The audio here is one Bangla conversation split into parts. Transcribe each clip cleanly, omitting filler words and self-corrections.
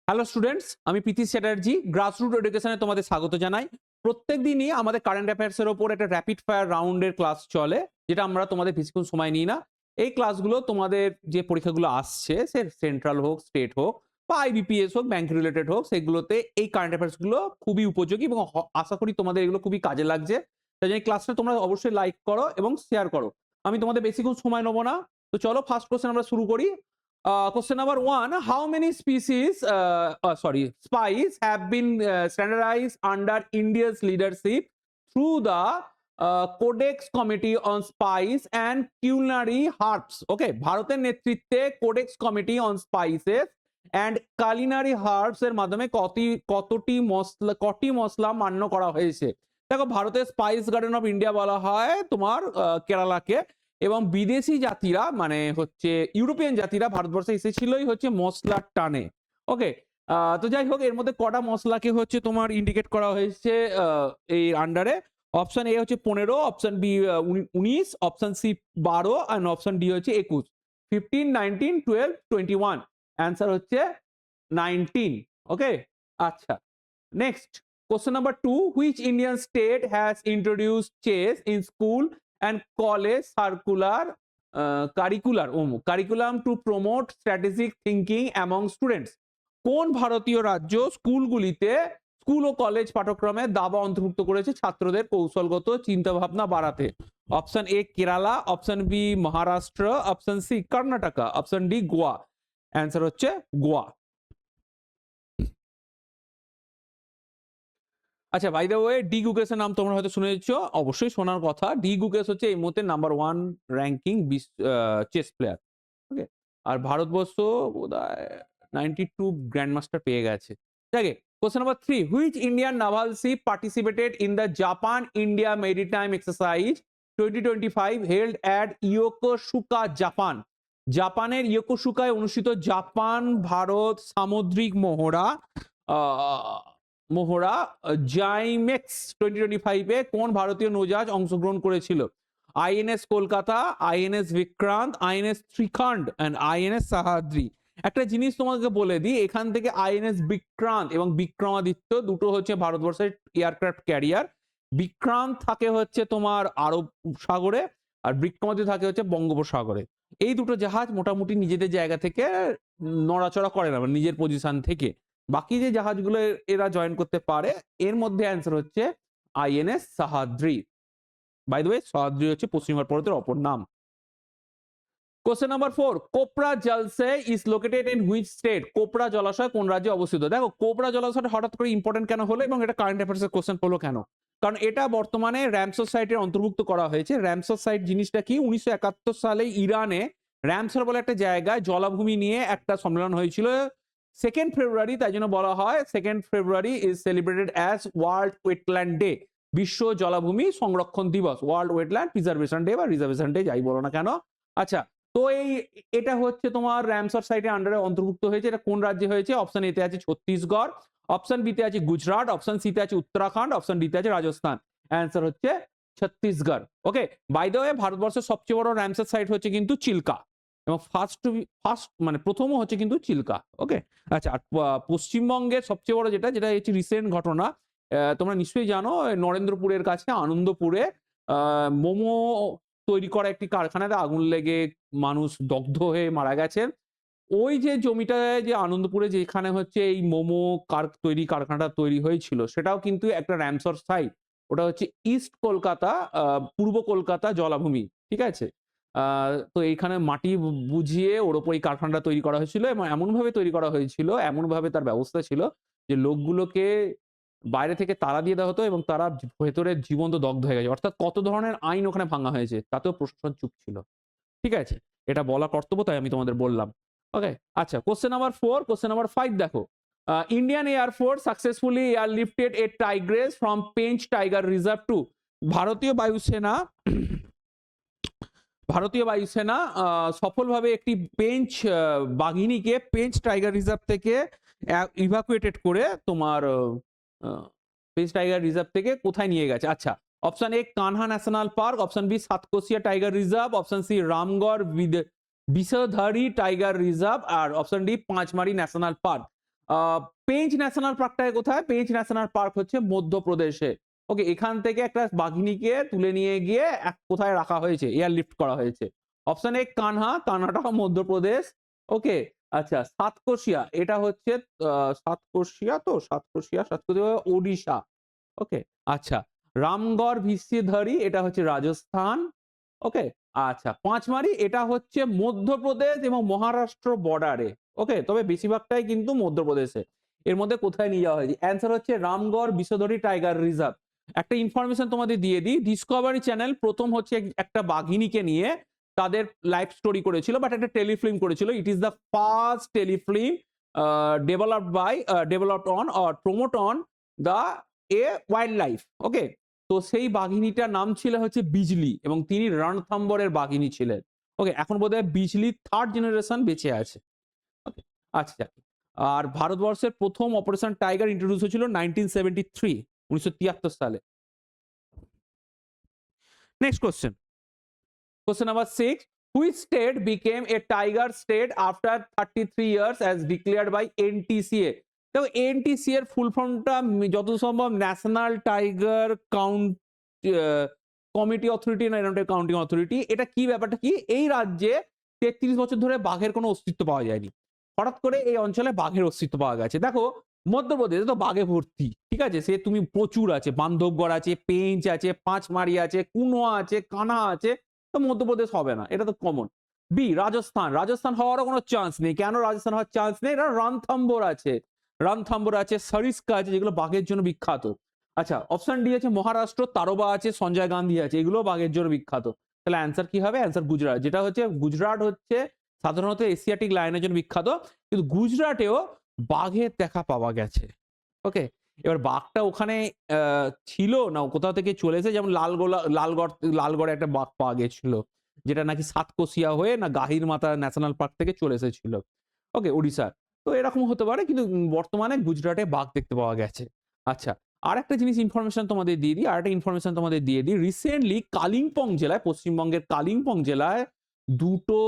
হ্যালো স্টুডেন্টস, আমি প্রীতি চ্যাটার্জি গ্রাসরুট এডুকেশনে তোমাদের স্বাগত জানাই। প্রত্যেক দিনই আমাদের কারেন্ট অ্যাফেয়ার্সের ওপর একটা র্যাপিড ফায়ার রাউন্ডের ক্লাস চলে, যেটা আমরা তোমাদের বেশিক্ষণ সময় নিই না। এই ক্লাসগুলো তোমাদের যে পরীক্ষাগুলো আসছে, সে সেন্ট্রাল হোক, স্টেট হোক বা আইবিপিএস হোক, ব্যাংক রিলেটেড হোক, সেগুলোতে এই কারেন্ট অ্যাফেয়ার্সগুলো খুবই উপযোগী এবং আশা করি তোমাদের এগুলো খুবই কাজে লাগছে। তাই জন্য এই ক্লাসটা তোমরা অবশ্যই লাইক করো এবং শেয়ার করো। আমি তোমাদের বেশিক্ষণ সময় নেবো না, তো চলো ফার্স্ট কোশ্চেন আমরা শুরু করি। Question number one: how many species, spies have been standardized under India's leadership through the Codex Committee on Spice and Culinary Herbs? Okay, ভারতের নেতৃত্বে Codex Committee on Spices and Culinary Herbs এর মাধ্যমে কটি মশলা মান্য করা হয়েছে। দেখো, ভারতের স্পাইস গার্ডেন অফ ইন্ডিয়া বলা হয় তোমার কেরালাকে, এবং বিদেশি জাতিরা মানে হচ্ছে ইউরোপিয়ান জাতিরা ভারতবর্ষে এসেছিলই হচ্ছে মশলার টানে। ওকে, তো যাই হোক, এর মধ্যে কটা মশলাকে হচ্ছে তোমার ইন্ডিকেট করা হয়েছে এই আন্ডারে। অপশন এ হচ্ছে 15, অপশন বি 19, অপশন সি 12 আর অপশন ডি হচ্ছে 21। 15, 19, 12, 21, অ্যান্সার হচ্ছে 19। ওকে, আচ্ছা, next question number 2: which Indian state has introduced chess in school and college curriculum to promote strategic thinking among students? কোন ভারতীয় রাজ্য স্কুল ও কলেজ পাঠ্যক্রমে দাবা অন্তর্ভুক্ত করেছে ছাত্রদের কৌশলগত চিন্তা ভাবনা বাড়াতে? Option A Kerala, option B Maharashtra, option C Karnataka, option D Goa. Answer হচ্ছে গোয়া। আচ্ছা, বাই দ্য ওয়ে, ডি গুকেশের নাম তোমরা হয়তো শুনেছো, অবশ্যই শোনার কথা। ডি গুকেশ হচ্ছে এই মুহূর্তে number 1 ranking chess player. Okay, আর ভারতবর্ষ বোধহয় 92 গ্র্যান্ডমাস্টার পেয়ে গেছে। ঠিক আছে, question number 3: which Indian naval ship participated in the Japan India maritime exercise 2025 held at Yokosuka, Japan? জাপানের ইয়োকোসুকায় অনুষ্ঠিত জাপান ভারত সামুদ্রিক মহড়া জাইমেক্স 2025 এ কোন ভারতীয় নৌজাহাজ অংশগ্রহণ করেছিল? INS Kolkata, INS Vikrant, INS Shrikhand and INS Sahyadri. একটা জিনিস তোমাকে বলে দিই, এখান থেকে আইএনএস বিক্রান্ত এবং বিক্রমাদিত্য দুটো হচ্ছে ভারতবর্ষের এয়ারক্রাফট ক্যারিয়ার। বিক্রান্ত থাকে হচ্ছে তোমার আরব সাগরে, আর বিক্রমাদিত্য থাকে হচ্ছে বঙ্গোপসাগরে। এই দুটো জাহাজ মোটামুটি নিজেদের জায়গা থেকে নড়াচড়া করে না, মানে নিজের পজিশন থেকে। বাকি যে জাহাজগুলো এরা জয়েন করতে পারে, এর মধ্যে অ্যান্সার হচ্ছে INS Sahyadri. By the way, Sahyadri হচ্ছে পশ্চিমবঙ্গ পর্বতের অপর নাম। কোশ্চেন নাম্বার 4: কোপরা জলসে is located in which state? Kopra জলাশয় কোন রাজ্যে অবস্থিত? দেখো, কোপরা জলাশয়টা হঠাৎ করে ইম্পর্টেন্ট কেন হলো এবং এটা কারেন্ট অ্যাফেয়ার্সের কোশ্চেন হলো কেন? কারণ এটা বর্তমানে র্যামসার সাইটের অন্তর্ভুক্ত করা হয়েছে। র্যামসার সাইট জিনিসটা কি? 1971 সালে ইরানে র্যামসার বলে একটা জায়গায় জলাভূমি নিয়ে একটা সম্মেলন হয়েছিল 2 ফেব্রুয়ারি। তাই জন্য বলা হয় 2 February is celebrated as world wetland day, বিশ্ব জলাভূমি সংরক্ষণ দিবস, ওয়ার্ল্ড ওয়েটল্যান্ড প্রিজার্ভেশন ডে বা রিজার্ভেশন ডে, যাই বলো না কেন। আচ্ছা, তো এটা হচ্ছে তোমার র্যামসার সাইটের আন্ডারে অন্তর্ভুক্ত হয়েছে। এটা কোন রাজ্যে হয়েছে? অপশন এতে আছে ছত্তিশগড়, অপশন বিতে আছে গুজরাট, অপশন সিতে আছে উত্তরাখণ্ড, অপশন ডিতে আছে রাজস্থান। অ্যান্সার হচ্ছে ছত্তিশগড়। ওকে, বাই দ্য ওয়ে, ভারতবর্ষের সবচেয়ে বড় র্যামসার সাইট হচ্ছে কিন্তু চিল্কা, এবং ফার্স্ট মানে প্রথমও হচ্ছে কিন্তু চিল্কা। ওকে, আচ্ছা, আর পশ্চিমবঙ্গের সবচেয়ে বড় যেটা হচ্ছে রিসেন্ট ঘটনা, তোমরা নিশ্চয়ই জানো, নরেন্দ্রপুরের কাছে আনন্দপুরে মোমো তৈরি করা একটি কারখানাতে আগুন লেগে মানুষ দগ্ধ হয়ে মারা গেছেন। ওই যে জমিটায় যে আনন্দপুরে যেখানে হচ্ছে এই মোমো কারখানাটা তৈরি হয়েছিল, সেটাও কিন্তু একটা র্যামসার সাইট। ওটা হচ্ছে ইস্ট কলকাতা, পূর্ব কলকাতা জলাভূমি। ঠিক আছে, তো এইখানে মাটি বুঝিয়ে ওর উপর এই কারখানাটা তৈরি করা হয়েছিল, এবং এমনভাবে তৈরি করা হয়েছিল, এমনভাবে তার ব্যবস্থা ছিল যে লোকগুলোকে বাইরে থেকে তালা দিয়ে দেওয়া হতো এবং তারা ভেতরে জীবন্ত দগ্ধ হয়ে গেছে। অর্থাৎ কত ধরনের আইন ওখানে ভাঙা হয়েছে, তাতেও প্রশাসন চুপ ছিল। ঠিক আছে, এটা বলা কর্তব্য, তাই আমি তোমাদের বললাম। ওকে, আচ্ছা, কোশ্চেন নাম্বার 4, কোশ্চেন নাম্বার 5 দেখো। Indian air force successfully airlifted a tigress from Pench tiger reserve to? ভারতীয় বায়ুসেনা সফলভাবে একটি পেঞ্চ বাঘিনীকে পেঞ্চ টাইগার রিজার্ভ থেকে ইভাকুয়েটেড করে তোমার পেঞ্চ টাইগার রিজার্ভ থেকে কোথায় নিয়ে গেছে? আচ্ছা, option A Kanha national park, option B Satkosia tiger reserve, option C Ramgarh Vishdhari tiger reserve, আর option D Pachmarhi national park. Pench national পার্কটা কোথায়? পেঞ্চ ন্যাশনাল পার্ক হচ্ছে মধ্যপ্রদেশে। ওকে, এখান থেকে একটা বাঘিনীকে তুলে নিয়ে গিয়ে কোথায় রাখা হয়েছে? এয়ারলিফট করা হয়েছে। অপশন এ কানহা, কানহাটা মধ্যপ্রদেশ। ওকে, আচ্ছা সাতকোশিয়া, এটা হচ্ছে সাতকোশিয়া, তো সাতকোশিয়া ওড়িশা। ওকে, আচ্ছা রামগড় ভিসিধারী, এটা হচ্ছে রাজস্থান। ওকে, আচ্ছা পাঁচমারি, এটা হচ্ছে মধ্যপ্রদেশ এবং মহারাষ্ট্র বর্ডারে। ওকে, তবে বেশিরভাগটাই কিন্তু মধ্যপ্রদেশে। এর মধ্যে কোথায় নিয়ে যাওয়া হয়েছে? অ্যান্সার হচ্ছে রামগড় বিষধরী টাইগার রিজার্ভ। একটা ইনফরমেশন তোমাদের দিয়ে দিই, ডিসকভারি চ্যানেল প্রথম হচ্ছে একটা বাঘিনীকে নিয়ে তাদের লাইফ স্টোরি করেছিল, বাট একটা টেলিফিল্ম করেছিল। It is the first telefilm developed on or promote on the wild life. Okay, তো সেই বাঘিনীটার নাম ছিল হচ্ছে বিজলি এবং তিনি রণথম্বরের বাঘিনী ছিলেন। ওকে, এখন বোধহয় বিজলি থার্ড জেনারেশন বেঁচে আছে। ওকে, আচ্ছা, আর ভারতবর্ষের প্রথম অপারেশন টাইগার ইন্ট্রোডিউস হয়েছিল 1973 সালে। Next question, question number 6, which state became a tiger state after 33 years as declared by NTCA? দেখো এনটিসিএ এর ফুল ফর্মটা যত সম্ভব national tiger count committee authority না, এরকম কাউন্টিং অথরিটি। এটা কি ব্যাপারটা কি? এই রাজ্যে 33 বছর ধরে বাঘের কোনো অস্তিত্ব পাওয়া যায়নি, হঠাৎ করে এই অঞ্চলে বাঘের অস্তিত্ব পাওয়া গেছে। দেখো মধ্যপ্রদেশে তো বাঘে ভর্তি, ঠিক আছে, সে তুমি প্রচুর আছে, বান্ধবগড় আছে, পেঞ্চ আছে, পাঁচমারি আছে, কুনোয়া আছে, কানা আছে, তো মধ্যপ্রদেশ হবে না, এটা তো কমন। বি রাজস্থান, রাজস্থান হওয়ারও কোনো চান্স নেই। কেন রাজস্থান হওয়ার চান্স নেই? এটা রণথম্বর আছে, রণথম্বর আছে, সরিস্কা আছে, যেগুলো বাঘের জন্য বিখ্যাত। আচ্ছা অপশন ডি আছে মহারাষ্ট্র, তারোবা আছে, সঞ্জয় গান্ধী আছে, এগুলো বাঘের জন্য বিখ্যাত। তাহলে অ্যান্সার কি হবে? অ্যান্সার গুজরাট, যেটা হচ্ছে গুজরাট হচ্ছে সাধারণত এশিয়াটিক লায়নের জন্য বিখ্যাত, কিন্তু গুজরাটেও বাঘের দেখা পাওয়া গেছে। ওকে, এবার বাঘটা ওখানে ছিল না, কোথাও থেকে চলে এসে, যেমন লালগড়ে একটা বাঘ পাওয়া গেছিল, যেটা নাকি সাতকোশিয়া হয়ে না গাহির মাথা ন্যাশনাল পার্ক থেকে চলে এসেছিল। ওকে, ওড়িশা। তো এরকম হতে পারে, কিন্তু বর্তমানে গুজরাটে বাঘ দেখতে পাওয়া গেছে। আচ্ছা, আর একটা জিনিস ইনফরমেশন তোমাদের দিয়ে দিই, আর একটা ইনফরমেশন তোমাদের দিয়ে দিই। রিসেন্টলি কালিম্পং জেলায়, পশ্চিমবঙ্গের কালিম্পং জেলায় দুটো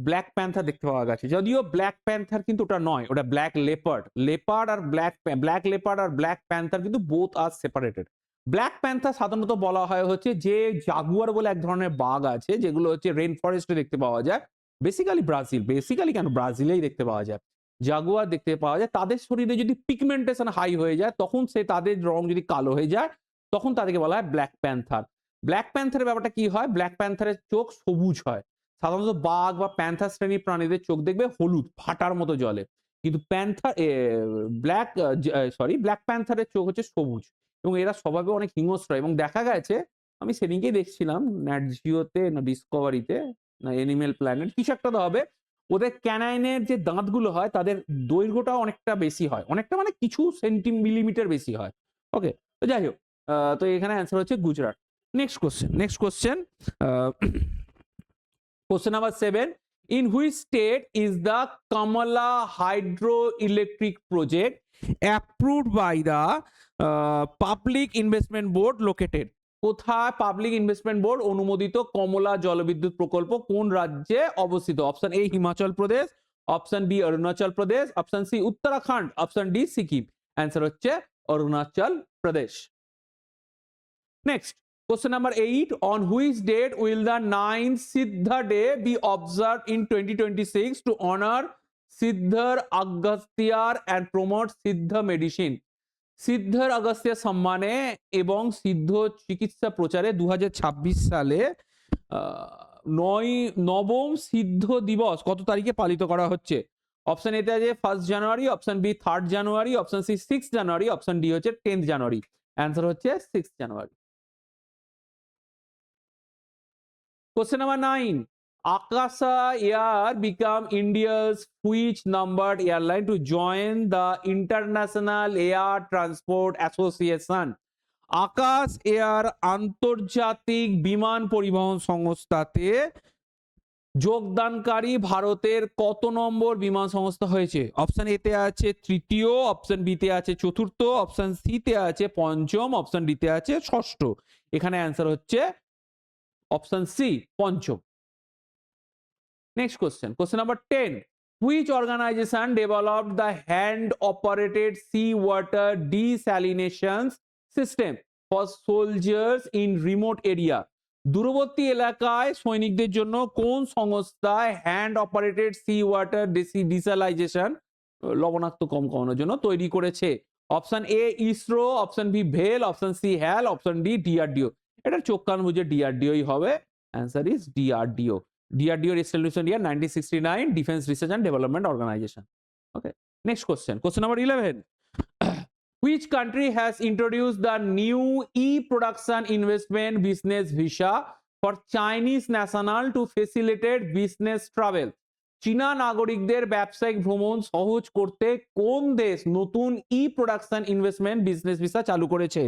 ব্ল্যাক প্যান্থার দেখতে পাওয়া গেছে। যদিও ব্ল্যাক প্যান্থার কিন্তু ওটা নয়, ওটা ব্ল্যাক লেপার্ড। লেপার্ড আর ব্ল্যাক লেপার্ড আর ব্ল্যাক প্যান্থার কিন্তু বোথ আর সেপারেটেড। ব্ল্যাক প্যান্থার সাধারণত বলা হয় হচ্ছে যে জাগুয়ার বলে এক ধরনের বাঘ আছে, যেগুলো হচ্ছে রেন ফরেস্টে দেখতে পাওয়া যায়, বেসিক্যালি কেন ব্রাজিলেই দেখতে পাওয়া যায়। জাগুয়ার দেখতে পাওয়া যায়, তাদের শরীরে যদি পিগমেন্টেশন হাই হয়ে যায়, তখন তাদের রং যদি কালো হয়ে যায়, তখন তাদেরকে বলা হয় ব্ল্যাক প্যান্থার। ব্ল্যাক প্যান্থারের ব্যাপারটা কি হয়? ব্ল্যাক প্যান্থারের চোখ সবুজ হয়। সাধারণত বাঘ বা প্যান্থার শ্রেণীর প্রাণীদের চোখ দেখবে হলুদ ফাটার মতো জলে, কিন্তু ব্ল্যাক প্যান্থারের চোখ হচ্ছে সবুজ, এবং এরা স্বভাবে অনেক হিংস্র। এবং দেখা গেছে, আমি সেদিনকেই দেখছিলাম ন্যাট জিওতে না ডিসকভারিতে না এনিম্যাল প্ল্যানেট, কিছু একটা তো হবে, ওদের ক্যানাইনের যে দাঁতগুলো হয় তাদের দৈর্ঘ্যটা অনেকটা বেশি হয়, অনেকটা মানে কিছু সেন্টিমিলিমিটার বেশি হয়। ওকে, তো যাই হোক, তো এখানে অ্যান্সার হচ্ছে Gujarat. Next question Question number 7. In which state is the Kamala hydroelectric project approved by the Public Investment Board located? কোথায় পাবলিক ইনভেস্টমেন্ট বোর্ড অনুমোদিত কমলা জলবিদ্যুৎ প্রকল্প কোন রাজ্যে অবস্থিত? Option A Himachal Pradesh, option B Arunachal Pradesh, option C Uttarakhand, option D Sikkim. Answer হচ্ছে অরুণাচল প্রদেশ। Next, question number 8. On which date will the 9th Siddha Day be observed in 2026 to honor Siddhar Agasthyar and promote Siddha medicine? সিদ্ধার আগস্ত্যের সম্মানে এবং সিদ্ধ চিকিৎসা প্রচারে 2026 সালে নবম সিদ্ধ দিবস কত তারিখে পালিত করা হচ্ছে? অপশন এতে আছে 1 জানুয়ারি, অপশন বি 3 জানুয়ারি, option C 6 January, option D হচ্ছে 10 জানুয়ারি। অ্যান্সার হচ্ছে 6 জানুয়ারি। Question number 9. Akasa Air became India's which numbered airline to join the International Air Transport Association? Akash air আন্তর্জাতিক বিমান পরিবহন সংস্থাতে যোগদানকারী ভারতের কত নম্বর বিমান সংস্থা হয়েছে? অপশন এতে আছে তৃতীয়, অপশন বিতে আছে চতুর্থ, অপশন সিতে আছে পঞ্চম, অপশন ডিতে আছে ষষ্ঠ। এখানে অ্যান্সার হচ্ছে অপশন সি পঞ্চম। Next question number 10. Which organization developed the hand-operated seawater desalination system for soldiers in remote area? দূরবর্তী এলাকায় সৈনিকদের জন্য কোন সংস্থায় hand operated sea water desalination লবণাক্ত কম কমানোর জন্য তৈরি করেছে? Option A ISRO, option B ভেল, option C HAL, option D DRDO. এটা চোখ কান বুঝে ডিআরডিওই হবে। Answer is DRDO. DRDO installation year 1969, Defense Research and Development Organization. Okay. Next question. Question number 11. Which country has introduced the new e-production investment business visa for Chinese national to facilitate business travel? চীনা নাগরিকদের ব্যবসায়িক ভ্রমণ সহজ করতে কোন দেশ নতুন ই-প্রোডাকশন ইনভেস্টমেন্ট বিজনেস ভিসা চালু করেছে?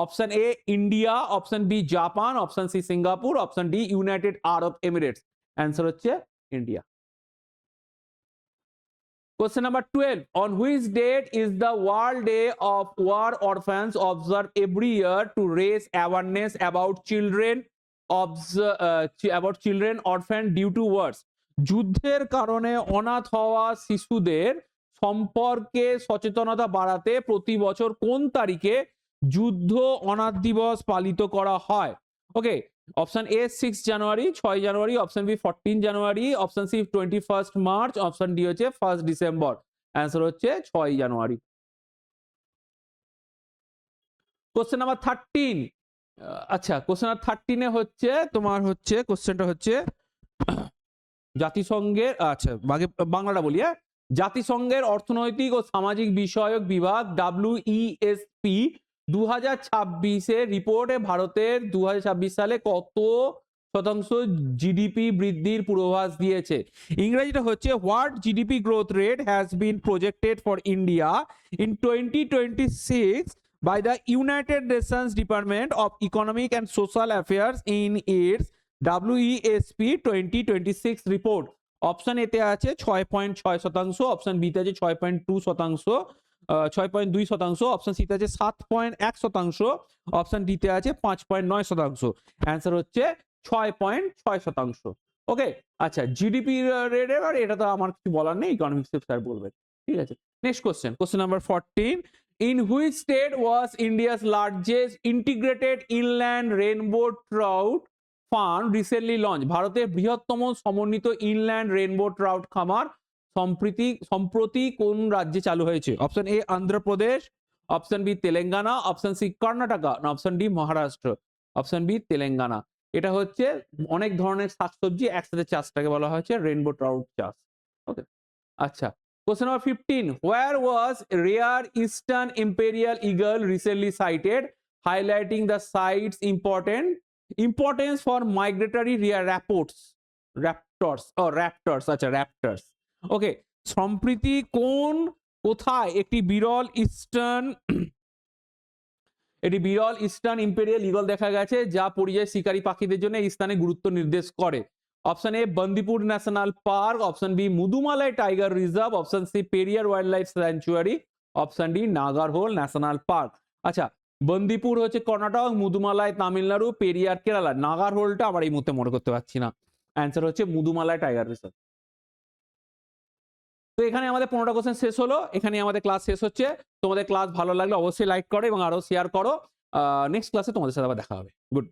Option A India, option B Japan, option C Singapore, option D United Arab Emirates. Answer হচ্ছে India. Question number 12. On which date is the World Day of War Orphans observed every year to raise awareness about children orphaned due to wars? যুদ্ধের কারণে অনাথ হওয়া শিশুদের সম্পর্কে সচেতনতা বাড়াতে প্রতি বছর কোন তারিখে যুদ্ধ অনাথ দিবস পালিত করা হয়? Okay, option A 6 January, 6 January, option B 14 January, option C 21 March, option D হচ্ছে 1 ডিসেম্বর। অ্যান্সার হচ্ছে 6 জানুয়ারি। Question number 13। আচ্ছা, কোশ্চেন নাম্বার 13 এ হচ্ছে তোমার হচ্ছে কোশ্চেনটা হচ্ছে জাতিসংঘের, আচ্ছা বাংলাটা বলি, হ্যাঁ। জাতিসংঘের অর্থনৈতিক ও সামাজিক বিষয়ক বিভাগ WESP 2026 রিপোর্টে ভারতের 2026 সালে কত শতাংশ জিডিপি বৃদ্ধির পূর্বাভাস দিয়েছে? ইংরেজিটা হচ্ছে what GDP growth rate has been projected for India in 2026 by the United Nations Department of Economic and Social Affairs in its WESP 2026 report. Option এতে আছে 6.6%, অপশন বিতে আছে 6.2%, 6.2%, অপশন সিতে আছে 7.1%, অপশন ডিতে আছে 5.9%। অ্যান্সার হচ্ছে 6.6%। ওকে, আচ্ছা জিডিপি রেট, এবার এটা তো আমার কিছু বলার নেই, ইকোনমিক্স স্যার বলবেন, ঠিক আছে। Next question, question number 14. In which state was India's largest integrated inland rainbow trout farm recently launched? ভারতের বৃহত্তম সমন্বিত ইনল্যান্ড রেইনবো ট্রাউট খামার সম্প্রতি কোন রাজ্যে চালু হয়েছে? Option A Andhra Pradesh, option B Telangana, option C Karnataka, option D Maharashtra. Option B Telangana. এটা হচ্ছে অনেক ধরনের শাকসবজি একসাথে চাষটাকে বলা হয়েছে রেইনবো ট্রাউট চাষ। ওকে, আচ্ছা। Question number 15. Where was rare eastern imperial eagle recently sighted, highlighting the site's importance for migratory raptors? Raptors. Okay. সম্প্রতি কোথায় একটি বিরল ইস্টার্ন ইম্পেরিয়াল ঈগল দেখা গেছে, যা পরিযায়ী শিকারী পাখিদের জন্য এই স্থানে গুরুত্ব নির্দেশ করে? Option A Bandipur national park, option B Mudumalai tiger reserve, option C Periyar wildlife sanctuary, option D Nagarhole national park. আচ্ছা, বন্দিপুর হচ্ছে কর্ণাটক, মুদুমালাই তামিলনাড়ু, পেরিয়ার কেরালা, নাগারহোলটা আমার এই মুহূর্তে মনে করতে পারছি না। অ্যান্সার হচ্ছে মুদুমালাই টাইগার রিজার্ভ। তো এখানে আমাদের 15টা কোশ্চেন শেষ হলো, এখানে আমাদের ক্লাস শেষ হচ্ছে। তোমাদের ক্লাস ভালো লাগলে অবশ্যই লাইক করো এবং আরো শেয়ার করো। নেক্সট ক্লাসে তোমাদের সাথে আবার দেখা হবে। গুড।